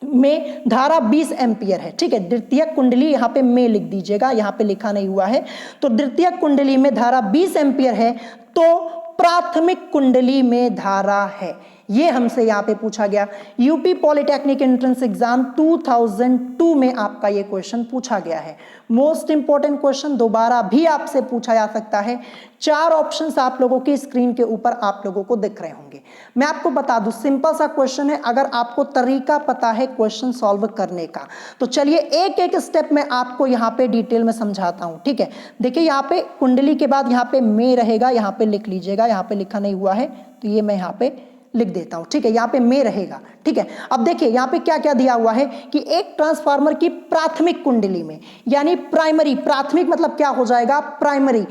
में धारा 20 एम्पियर है, ठीक है। द्वितीयक कुंडली यहाँ पे में लिख दीजिएगा, यहाँ पे लिखा नहीं हुआ है। तो द्वितीयक कुंडली में धारा 20 एम्पियर है तो प्राथमिक कुंडली में धारा है, ये हमसे यहाँ पे पूछा गया। यूपी पॉलिटेक्निक एंट्रेंस एग्जाम 2002 में आपका ये क्वेश्चन पूछा गया है। मोस्ट इंपॉर्टेंट क्वेश्चन, दोबारा भी आपसे पूछा जा सकता है। 4 ऑप्शंस आप लोगों की स्क्रीन के ऊपर आप लोगों को दिख रहे होंगे। मैं आपको बता दूं, सिंपल सा क्वेश्चन है, अगर आपको तरीका पता है क्वेश्चन सॉल्व करने का तो चलिए एक एक स्टेप में आपको यहाँ पे डिटेल में समझाता हूँ, ठीक है। देखिए, यहाँ पे कुंडली के बाद यहाँ पे में रहेगा, यहाँ पे लिख लीजिएगा, यहाँ पे लिखा नहीं हुआ है तो ये मैं यहाँ पे लिख देता हूं, ठीक है। यहाँ पे में रहेगा, ठीक है। अब देखिए यहाँ पे क्या क्या दिया हुआ है कि एक ट्रांसफार्मर की प्राथमिक कुंडली में, यानी प्राइमरी, प्राथमिक मतलब क्या हो जाएगा, प्राइमरी।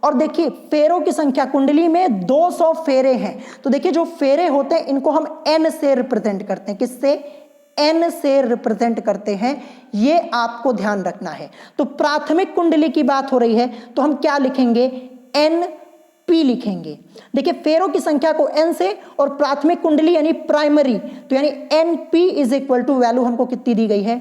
और देखिए फेरों की संख्या कुंडली में 200 फेरे हैं। तो देखिए जो फेरे होते हैं इनको हम n से रिप्रेजेंट करते हैं, किससे, n से रिप्रेजेंट करते हैं, ये आपको ध्यान रखना है। तो प्राथमिक कुंडली की बात हो रही है तो हम क्या लिखेंगे, n P लिखेंगे। देखिए फेरों की संख्या को n से, और प्राथमिक कुंडली यानी प्राइमरी, तो यानी NP is equal to value हमको कितनी दी गई है,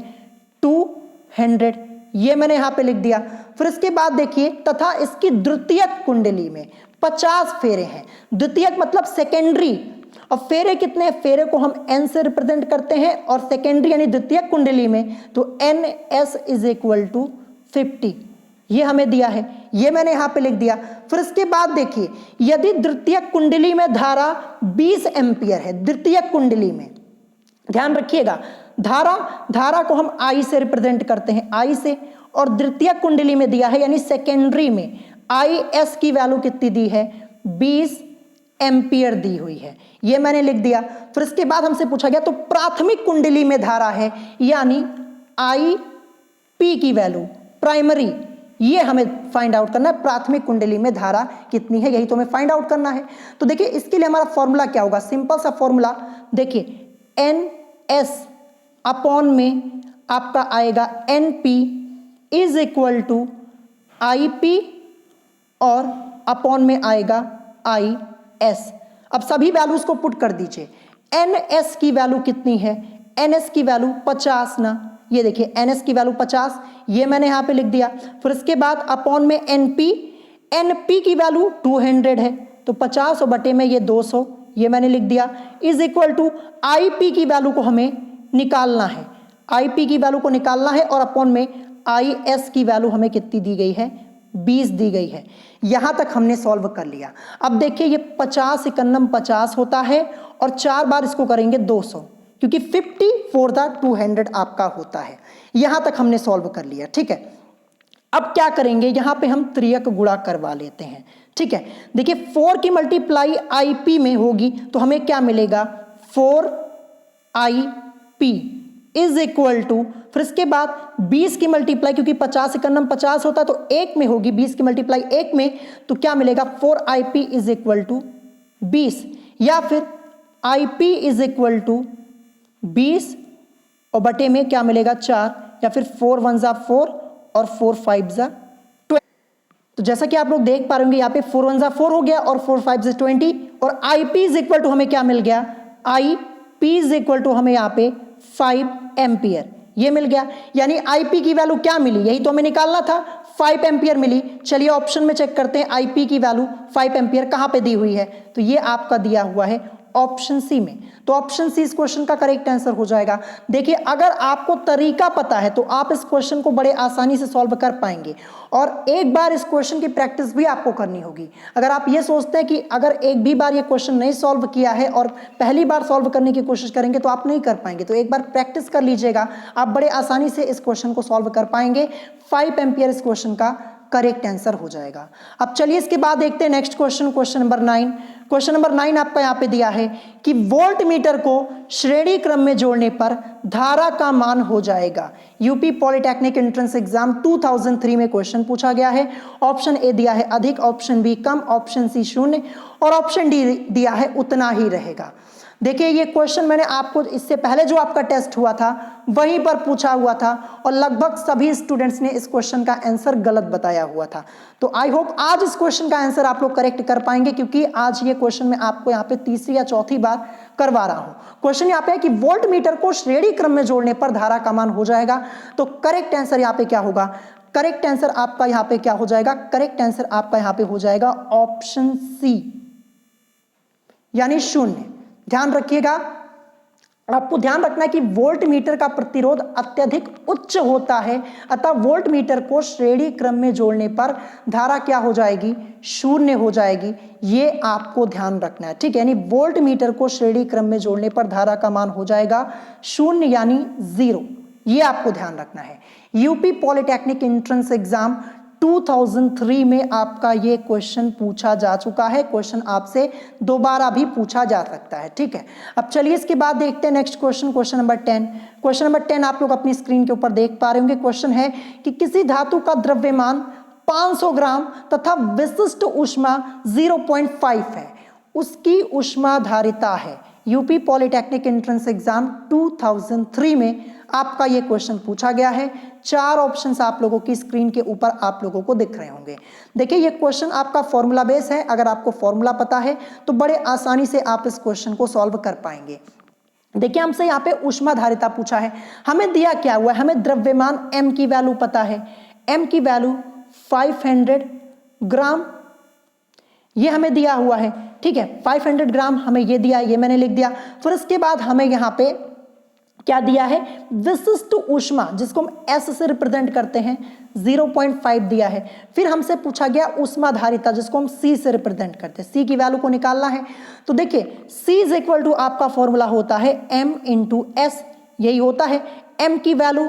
200, ये मैंने यहां पे लिख दिया। फिर इसके बाद देखिए, तथा इसकी द्वितीयक कुंडली में 50 फेरे हैं। द्वितीयक मतलब सेकेंडरी, और फेरे कितने, फेरे को हम n से रिप्रेजेंट करते हैं, और सेकेंडरी यानी द्वितीयक कुंडली में तो NS इज इक्वल टू 50, ये हमें दिया है, ये मैंने यहां पे लिख दिया। फिर इसके बाद देखिए, यदि द्वितीयक कुंडली में धारा 20 एम्पियर है, द्वितीयक कुंडली में, ध्यान रखिएगा, धारा को हम I से रिप्रेजेंट करते हैं, I से, और द्वितीयक कुंडली में दिया है यानी सेकेंडरी में IS की वैल्यू कितनी दी है, 20 एम्पियर दी हुई है, ये मैंने लिख दिया। फिर इसके बाद हमसे पूछा गया तो प्राथमिक कुंडली में धारा है यानी IP की वैल्यू, प्राइमरी, ये हमें फाइंड आउट करना है, प्राथमिक कुंडली में धारा कितनी है, यही तो हमें फाइंड आउट करना है। तो देखिए इसके लिए हमारा फॉर्मूला क्या होगा, सिंपल सा फॉर्मूला, देखिए NS अपॉन में आपका आएगा NP is equal to IP और अपॉन में आएगा IS। अब सभी वैल्यूज को पुट कर दीजिए। NS की वैल्यू कितनी है, NS की वैल्यू 50 ना, ये देखिए NS की वैल्यू 50, ये मैंने यहाँ पे लिख दिया। फिर इसके बाद अपॉन में NP की वैल्यू 200 है, तो 50 और बटे में ये 200, ये मैंने लिख दिया, इज इक्वल टू IP की वैल्यू को हमें निकालना है, IP की वैल्यू को निकालना है, और अपॉन में IS की वैल्यू हमें कितनी दी गई है, 20 दी गई है। यहां तक हमने सॉल्व कर लिया। अब देखिए ये 50 51 50 होता है, और 4 बार इसको करेंगे 200, क्योंकि 50 for the 200 आपका होता है। यहां तक हमने सॉल्व कर लिया, ठीक है। अब क्या करेंगे, यहां पे हम त्रियक गुणा करवा लेते हैं, ठीक है। देखिए 4 की मल्टीप्लाई IP में होगी तो हमें क्या मिलेगा, 4IP इज इक्वल टू, फिर इसके बाद 20 की मल्टीप्लाई, क्योंकि 50 51 50 होता है तो 1 में होगी, 20 की मल्टीप्लाई 1 में, तो क्या मिलेगा 4IP इज इक्वल टू 20, या फिर IP इज इक्वल टू 20 और बटे में क्या मिलेगा 4, या फिर 4 1 जा 4 और 4 5 जा 20। तो जैसा कि आप लोग देख पा रहे होंगे यहाँ पे 4 1 जा 4 हो गया और 4 5 जा 20 और IP इज इक्वल टू हमें क्या मिल गया, IP इज इक्वल टू हमें यहाँ पे 5 एम्पियर ये मिल गया। यानी IP की वैल्यू क्या मिली, यही तो हमें निकालना था, 5 एम्पियर मिली। चलिए ऑप्शन में चेक करते हैं IP की वैल्यू 5 एम्पियर कहां पे दी हुई है, तो ये आपका दिया हुआ है ऑप्शन सी में। तो ऑप्शन सी इस क्वेश्चन का करेक्ट आंसर हो जाएगा। देखिए अगर आपको तरीका पता है तो आप इस क्वेश्चन को बड़े आसानी से सॉल्व कर पाएंगे और एक बार इस क्वेश्चन की प्रैक्टिस भी आपको करनी होगी। अगर आप ये सोचते हैं कि अगर एक भी बार ये क्वेश्चन नहीं सॉल्व किया है और पहली बार सॉल्व करने की कोशिश करेंगे तो आप नहीं कर पाएंगे, तो एक बार प्रैक्टिस कर लीजिएगा, आप बड़े आसानी से इस क्वेश्चन को सॉल्व कर पाएंगे। 5 एम्पियर इस क्वेश्चन का करेक्ट आंसर हो जाएगा। अब चलिए इसके बाद देखते हैं next question, question number 9। Question number 9 आपका यहाँ पे दिया है कि वोल्ट मीटर को श्रेणी क्रम में जोड़ने पर धारा का मान हो जाएगा। यूपी पॉलिटेक्निक एंट्रेंस एग्जाम 2003 में क्वेश्चन पूछा गया है। ऑप्शन ए दिया है अधिक, ऑप्शन बी कम, ऑप्शन सी शून्य और ऑप्शन डी दिया है उतना ही रहेगा। देखिए ये क्वेश्चन मैंने आपको इससे पहले जो आपका टेस्ट हुआ था वहीं पर पूछा हुआ था और लगभग सभी स्टूडेंट्स ने इस क्वेश्चन का आंसर गलत बताया हुआ था। तो आई होप आज इस क्वेश्चन का आंसर आप लोग करेक्ट कर पाएंगे, क्योंकि आज ये क्वेश्चन मैं आपको यहाँ पे तीसरी या चौथी बार करवा रहा हूँ। क्वेश्चन यहाँ पे है कि वोल्ट मीटर को श्रेणी क्रम में जोड़ने पर धारा का मान हो जाएगा। तो करेक्ट आंसर यहाँ पे क्या होगा, करेक्ट आंसर आपका यहाँ पे क्या हो जाएगा, करेक्ट आंसर आपका यहाँ पे हो जाएगा ऑप्शन सी यानी शून्य। ध्यान रखिएगा, आपको ध्यान रखना है कि वोल्ट मीटर का प्रतिरोध अत्यधिक उच्च होता है, अतः वोल्ट मीटर को श्रेणी क्रम में जोड़ने पर धारा क्या हो जाएगी, शून्य हो जाएगी। ये आपको ध्यान रखना है, ठीक है। यानी वोल्ट मीटर को श्रेणी क्रम में जोड़ने पर धारा का मान हो जाएगा शून्य यानी 0, ये आपको ध्यान रखना है। यूपी पॉलिटेक्निक एंट्रेंस एग्जाम 2003 में आपका ये क्वेश्चन पूछा जा चुका है। क्वेश्चन आपसे दोबारा भी पूछा जा सकता है, ठीक है। अब चलिए इसके बाद देखते हैं next question, question number 10। Question number 10 आप लोग अपनी स्क्रीन के ऊपर देख पा रहे होंगे। क्वेश्चन है कि किसी धातु का द्रव्यमान 500 ग्राम तथा विशिष्ट ऊष्मा 0.5 है, उसकी ऊष्माधारिता है। यूपी पॉलिटेक्निक एंट्रेंस एग्जाम 2003 में आपका ये क्वेश्चन पूछा गया है। 4 ऑप्शंस आप लोगों की स्क्रीन के ऊपर आप लोगों को दिख रहे होंगे। देखिए ये क्वेश्चन आपका फॉर्मूला बेस है, अगर आपको फॉर्मूला पता है तो बड़े आसानी से आप इस क्वेश्चन को सॉल्व कर पाएंगे। देखिए हमसे यहाँ पे ऊष्माधारिता पूछा है, हमें दिया क्या हुआ है, हमें द्रव्यमान m की वैल्यू पता है, m की वैल्यू 500 ग्राम ये हमें दिया हुआ है, ठीक है। 500 ग्राम हमें ये दिया, ये मैंने लिख दिया। फिर इसके बाद हमें यहाँ पे क्या दिया है, विशिष्ट ऊष्मा जिसको हम S से रिप्रेजेंट करते हैं 0.5 दिया है। फिर हमसे पूछा गया ऊष्माधारिता जिसको हम C से रिप्रेजेंट करते हैं, C की वैल्यू को निकालना है। तो देखिए C इज इक्वल टू आपका फॉर्मूला होता है M इंटू S, यही होता है। M की वैल्यू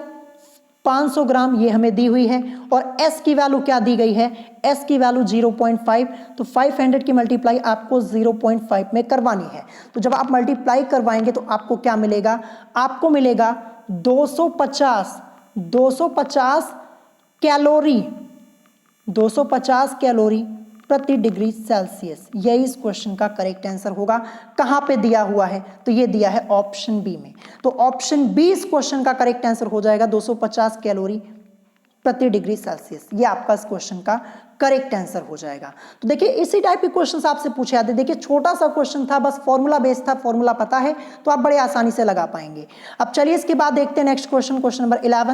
500 ग्राम ये हमें दी हुई है और S की वैल्यू क्या दी गई है, S की वैल्यू 0.5। तो 500 की मल्टीप्लाई आपको 0.5 में करवानी है। तो जब आप मल्टीप्लाई करवाएंगे तो आपको क्या मिलेगा, आपको मिलेगा 250 कैलोरी, 250 कैलोरी प्रति डिग्री सेल्सियस। यही इस क्वेश्चन का करेक्ट आंसर होगा। कहां पे दिया हुआ है, तो ये दिया है ऑप्शन बी में। तो ऑप्शन बी इस क्वेश्चन का करेक्ट आंसर हो जाएगा 250 कैलोरी प्रति डिग्री सेल्सियस। ये आपका इस क्वेश्चन का करेक्ट आंसर हो जाएगा। तो देखिए इसी टाइप के क्वेश्चन आपसे पूछे जाते। देखिए छोटा सा क्वेश्चन था, बस फॉर्मूला बेस्ड था, फॉर्मूला पता है तो आप बड़े आसानी से लगा पाएंगे। अब चलिए इसके बाद देखते हैं next question, question number 11।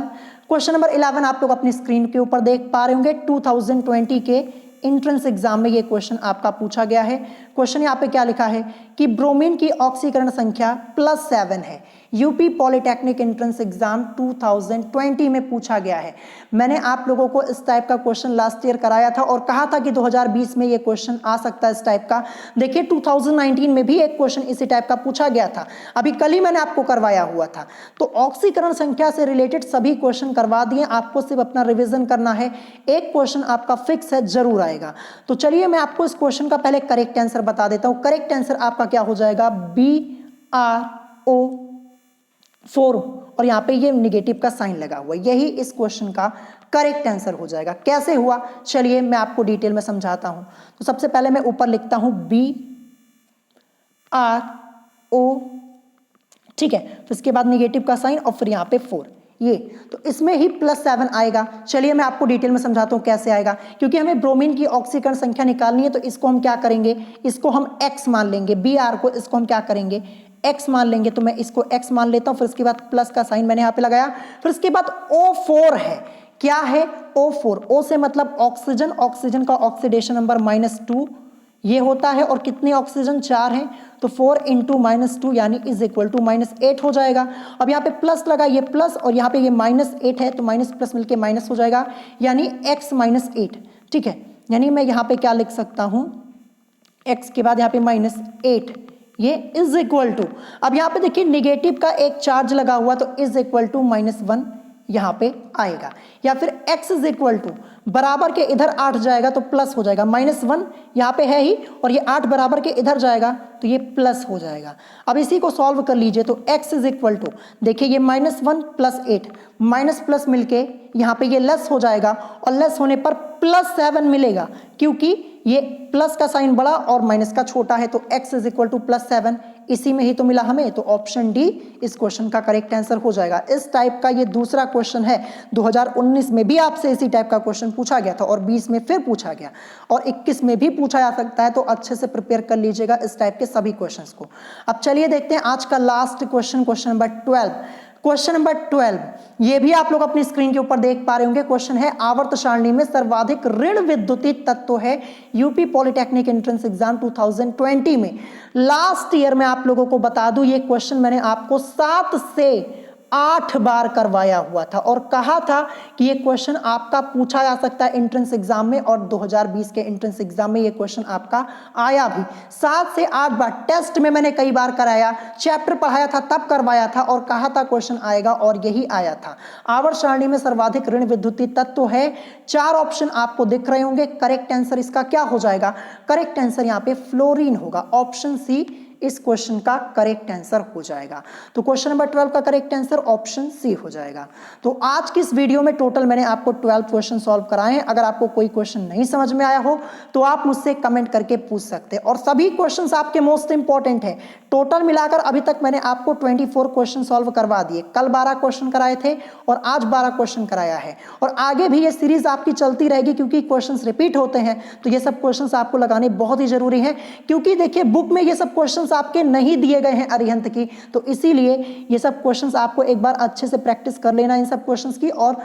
Question number 11 आप लोग अपनी स्क्रीन के ऊपर देख पा रहे होंगे। 2020 के एंट्रेंस एग्जाम में ये क्वेश्चन आपका पूछा गया है। क्वेश्चन यहाँ पे क्या लिखा है कि ब्रोमीन की ऑक्सीकरण संख्या +7 है। यूपी पॉलिटेक्निक एंट्रेंस एग्जाम 2020 में पूछा गया है। मैंने आप लोगों को इस टाइप का क्वेश्चन लास्ट ईयर कराया था और कहा था कि 2020 में ये क्वेश्चन आ सकता है इस टाइप का। देखिए 2019 में भी एक क्वेश्चन इसी टाइप का पूछा गया था, अभी कल ही मैंने आपको करवाया हुआ था। तो ऑक्सीकरण संख्या से रिलेटेड सभी क्वेश्चन करवा दिए, आपको सिर्फ अपना रिविजन करना है। एक क्वेश्चन आपका फिक्स है, जरूर आएगा। तो चलिए मैं आपको इस क्वेश्चन का पहले करेक्ट आंसर बता देता हूं। करेक्ट आंसर आपका क्या हो जाएगा, BRO4 और यहाँ पे ये निगेटिव का साइन लगा हुआ है, यही इस क्वेश्चन का करेक्ट आंसर हो जाएगा। कैसे हुआ चलिए मैं आपको डिटेल में समझाता हूं। तो सबसे पहले मैं ऊपर लिखता हूं BRO, ठीक है। फिर इसके बाद निगेटिव का साइन और फिर यहाँ पे 4, ये, तो इसमें ही +7 आएगा। चलिए मैं आपको डिटेल में समझाता हूँ कैसे आएगा, क्योंकि हमें ब्रोमीन की ऑक्सीकरण संख्या निकालनी है। तो इसको हम क्या करेंगे, इसको हम x मान लेंगे, Br को इसको हम क्या करेंगे, x मान लेंगे। तो मैं इसको x मान लेता हूँ, फिर उसके बाद प्लस का साइन मैंने यहाँ पे लगाया। फिर उसके बाद O4 है, क्या है O4, O से मतलब ऑक्सीजन, ऑक्सीजन का ऑक्सीडेशन नंबर -2 ये होता है, और कितने ऑक्सीजन 4 हैं, तो 4 × -2 यानी इज इक्वल टू -8 हो जाएगा। अब यहाँ पे प्लस लगा, ये प्लस और यहाँ पे ये -8 है, तो माइनस प्लस मिलके माइनस हो जाएगा, यानी x -8। ठीक है, यानी मैं यहाँ पे क्या लिख सकता हूँ, x के बाद यहाँ पे -8, ये इज इक्वल टू, अब यहाँ पे देखिए निगेटिव का एक चार्ज लगा हुआ, तो इज इक्वल टू -1 यहाँ पे आएगा। या फिर x इज इक्वल टू बराबर के इधर 8 जाएगा तो प्लस हो जाएगा, -1 यहाँ पे है ही, और ये 8 बराबर के इधर जाएगा तो ये प्लस हो जाएगा। अब इसी को सॉल्व कर लीजिए, तो x इज इक्वल टू, देखिए ये -1 + 8, माइनस प्लस मिलके यहाँ पे ये लेस हो जाएगा, और लेस होने पर +7 मिलेगा, क्योंकि ये प्लस का साइन बड़ा और माइनस का छोटा है, तो x इज इक्वल टू +7, इसी में ही तो मिला हमें। तो ऑप्शन डी इस क्वेश्चन का करेक्ट आंसर हो जाएगा। इस टाइप का ये दूसरा क्वेश्चन है, 2019 में भी आपसे इसी टाइप का क्वेश्चन पूछा गया था, और 20 में फिर पूछा गया, और 21 में भी पूछा जा सकता है। तो अच्छे से प्रिपेयर कर लीजिएगा इस टाइप के सभी क्वेश्चंस को। अब चलिए देखते हैं आज का last question, question number 12। Question number 12 ये भी आप लोग अपनी स्क्रीन के ऊपर देख पा रहे होंगे। क्वेश्चन है, आवर्त सारणी में सर्वाधिक ऋण विद्युतीय तत्व है यूपी पॉलिटेक्निक एंट्रेंस एग्जाम 2020 में। लास्ट ईयर में आप लोगों को बता दूं, ये क्वेश्चन मैंने आपको 7 से 8 बार करवाया हुआ था, और कहा था कि ये क्वेश्चन आपका पूछा जा सकता है एंट्रेंस एग्जाम में, और 2020 के एंट्रेंस एग्जाम में ये क्वेश्चन आपका आया भी 7 से 8 बार। टेस्ट में मैंने कई बार कराया, चैप्टर पढ़ाया था तब करवाया था, और कहा था क्वेश्चन आएगा, और यही आया था। आवर्त सारणी में सर्वाधिक ऋण विद्युतीय तत्व है, 4 ऑप्शन आपको दिख रहे होंगे। करेक्ट आंसर इसका क्या हो जाएगा, करेक्ट आंसर यहाँ पे फ्लोरीन होगा, ऑप्शन सी इस क्वेश्चन का करेक्ट आंसर हो जाएगा। तो क्वेश्चन नंबर 12 का करेक्ट आंसर ऑप्शन सी हो जाएगा। तो आज की इस वीडियो में टोटल मैंने आपको 12 क्वेश्चन सॉल्व कराए हैं। अगर आपको कोई क्वेश्चन नहीं समझ में आया हो तो आप मुझसे कमेंट करके पूछ सकते हैं, और सभी क्वेश्चंस आपके मोस्ट इंपॉर्टेंट है। टोटल मिलाकर अभी तक मैंने आपको 24 क्वेश्चन सॉल्व करवा दिए। कल 12 क्वेश्चन कराए थे और आज 12 क्वेश्चन कराया है, और आगे भी ये सीरीज आपकी चलती रहेगी, क्योंकि क्वेश्चंस रिपीट होते हैं। तो ये सब क्वेश्चंस आपको लगाने बहुत ही जरूरी है, क्योंकि देखिए बुक में ये सब क्वेश्चंस आपके नहीं दिए गए हैं अरिहंत की, तो इसीलिए ये सब क्वेश्चंस आपको एक बार अच्छे से प्रैक्टिस कर लेना इन सब क्वेश्चंस की, और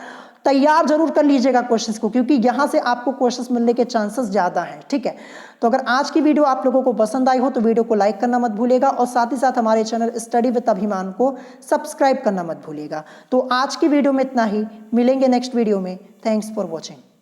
तैयार जरूर कर लीजिएगा क्वेश्चंस को, क्योंकि यहां से आपको क्वेश्चंस मिलने के चांसेस ज्यादा हैं। ठीक है, तो अगर आज की वीडियो आप लोगों को पसंद आई हो तो वीडियो को लाइक करना मत भूलिएगा, और साथ ही साथ हमारे चैनल स्टडी विद अभिमान को सब्सक्राइब करना मत भूलिएगा। तो आज की वीडियो में इतना ही, मिलेंगे नेक्स्ट वीडियो में। Thanks for watching.